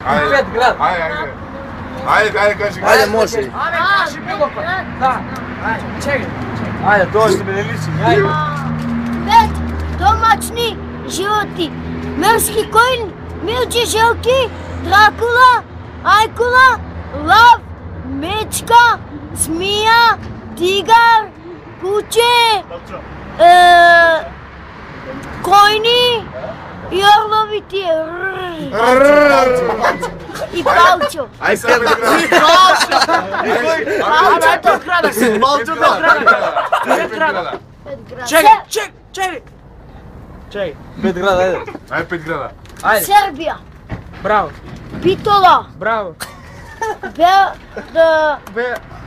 5 град. Ајде, кажи. Ајде, може. Ајде, кажи било кој. Да. Ајде, чекај. Ајде, тоа што ме не личи. Ајде. 5 домашни животи. Мрски коњ, милчи желки, дракула, ајкула, лав, мечка, змија, тигар, куче, којни и орловите. И палчо. Ајде сега 5 града. Палчото града се. Палчото града. 5 града. Чекај. 5 града, ајде. Ајде 5 града. Ајде. Сербија, Браво. Битола, Браво.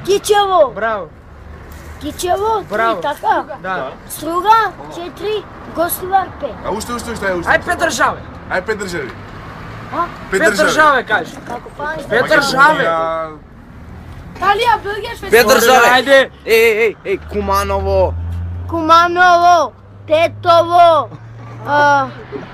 Кичево, Браво. Кичево, 3, Браво. така? Да. Струга, 4, Гостивар, 5. А уште, ајде уште. Ајде 5 држави. Ајде 5 држави. А? 5 држави кажи. Како памиш? 5 држави. Италија, Белгија, Швецарија. 5 држави. Ајде. Еј, Куманово. Куманово, Тетово,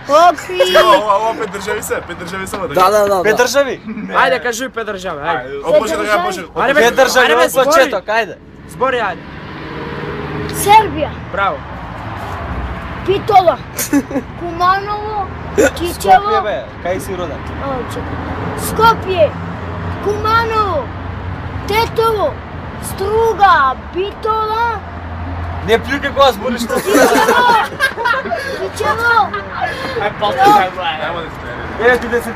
Хопи. Ова 5 држави се, 5 држави само така. Да. 5 држави. Ајде кажи 5 држави. Ајде. Опоши така, опоши. Ајде 5 држави бе, од почеток, ајде. Збори ајде. Сербија, Браво. Битола, Куманово, Кичево, кај си роден? Скопје, Куманово, Тетово, Струга, Битола, Не плюкај кога збориш тоа. Кичево. Ајде, палка. Нема да се. Ти да се